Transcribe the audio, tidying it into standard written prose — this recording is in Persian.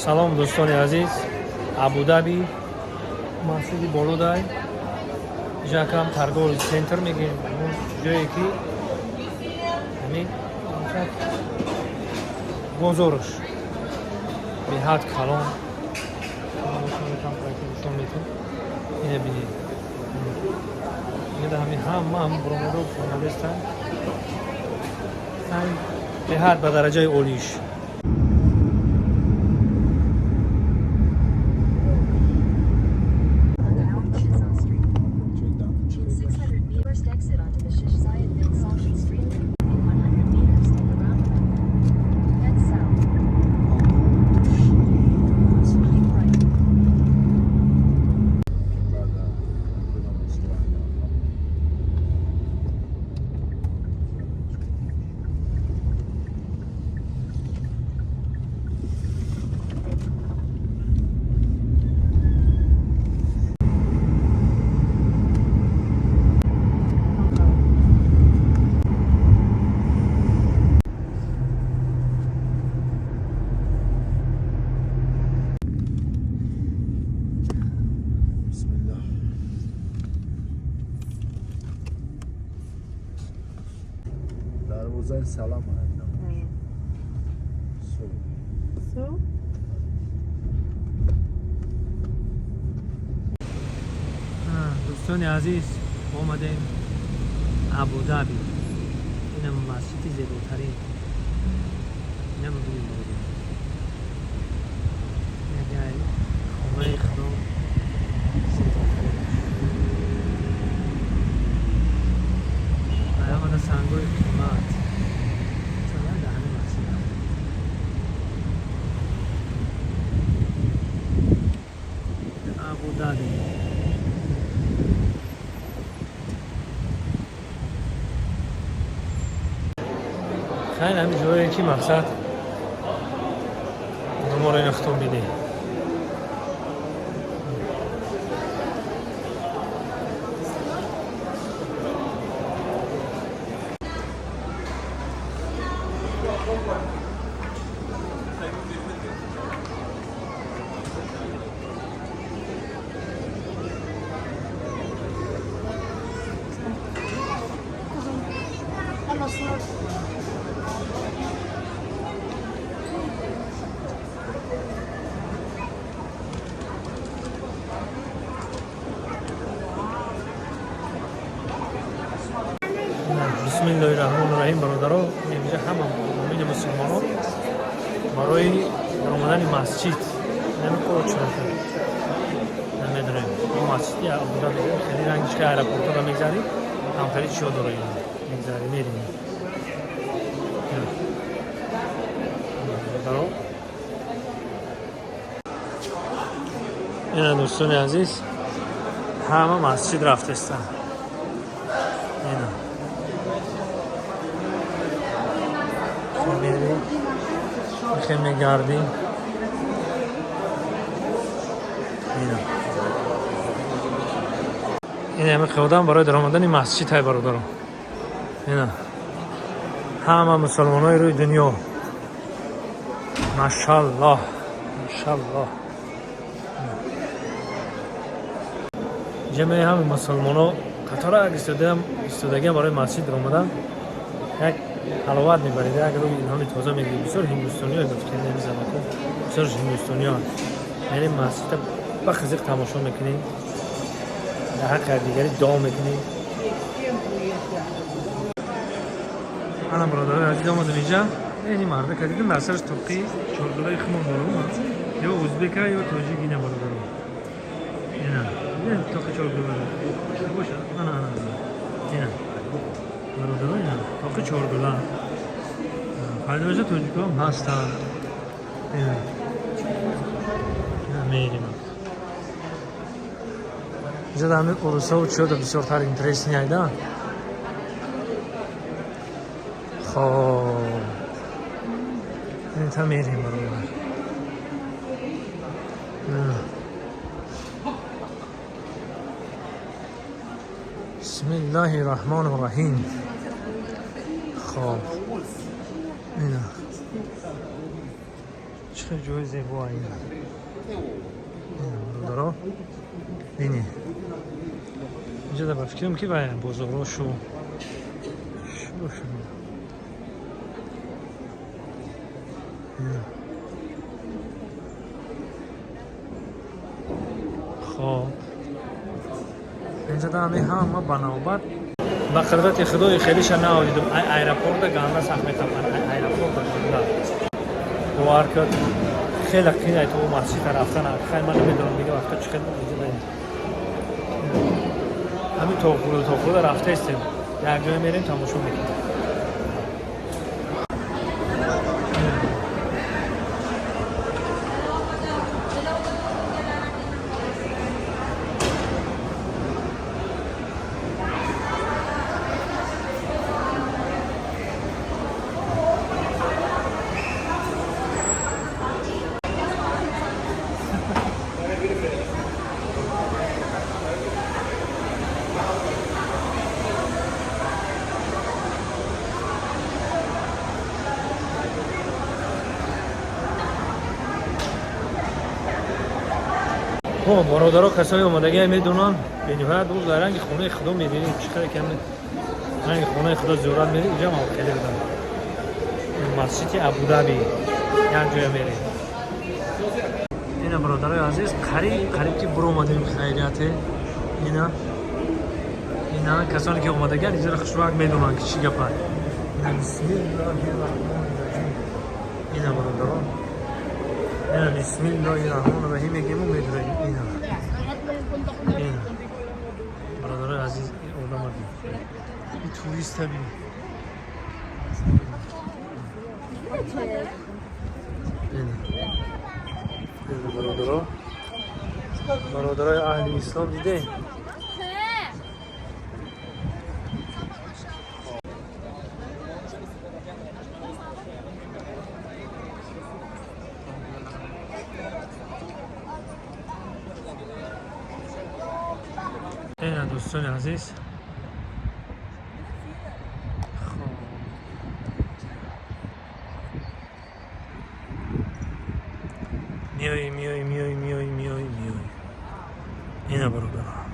سلام دوستان عزیز. ابودابی مسجد بالودای جاکام ترگول سنتر میگیم اون جایی که همین گزارش به حد کلام نشون میتون اینه بینید اینه همین هم برامدو ژورنالیستن همین به حد به درجه اولیش Darvoza salam aleyküm. Su. دوستان عزیز اومدیم ابودابی اینم مسجد زیباترین اینم ببینیم نگاه خونه خدام زیباترین آمده سنگوی قیمت مثلا در همین مسجد ابودابی خیلی همین جایی که مقصد ما رو این اختم بیده بسم الله الرحمن الرحیم. برادران اینجا همه مؤمن مسلمانان برای رمضان مسجد نمی‌کنه چرا نمیدونم این مسجدی ابودابی خیلی رنگش که ایرپورت رو میگذاری همطوری چی داره میگذاری میریم برادران این دوستان عزیز همه مسجد رفتستن اینا میخویم میگردیم این همه خودم برای درآمدن مسجد های برادرم اینا همه مسلمان های روی دنیا ماشاءالله ماشاءالله جمعه همه مسلمان ها قطار ایستادگی برای مسجد درآمدن یک حلاوت میبرید اگر روی اینها تازه میگید بسیار هندوستانی ها گفت که نمیزنه بسیار هندوستانی ها یعنی مسجد بخزیق تماشا میکنید در حق دیگری دعا میکنید الان برادران عزیز آمدم اینجا اینی مرده که دیدم در سرش توقی چهردولای خمون دارم یا ازبکه یا تاجیک اینه برادران اینه توقی چهردولای باشه نه اینه برادران اینه توقی چهردولای خیلی باشه تاجیک هم هستن اینه میریم اینجا در همین اروسا و چیو دا بسیار تر اینترست نیایده خب این تا میریم برادر بسم الله الرحمن الرحیم خب اینا خیلی جای زیبایی. برادرها بینید اینجا در فکرم که باید بازارها شو خب اینجا در همه بنابرد با قدرت خدای خیلیش ناویدم ایرپورت گاندا سخت می‌کنم ایرپورت گاندا دوار کرد خیلی خیلی تو مسجد رفتن خیلی من نمیدونم دیگه وقتا چه خیلی اینجا همین توفرو رفته استیم یک جای میریم تماشا میکنیم برادرها کسایی اومدگی میدونن به نهایت اون رنگ خونه خدا میبینید چقدر کم رنگ خونه خدا زیارت میرید اینجا ما خیلی بدم مسجد ابودابی یک جای میرید اینا برادرای عزیز قریب که برو اومدیم خیریته اینا کسانی که اومدگی اینجا رو خوشبخت میدونن که چی گپه بسم الله الرحمن الرحیم اینا برادرها اینا بسم الله الرحمن الرحیم میگیم و میدونیم اینا برادرای عزیز اولا مدیم این توریست ها بینید اینا برادرای اهل اسلام دیده اینا دوستان عزیز میای اینا برادرها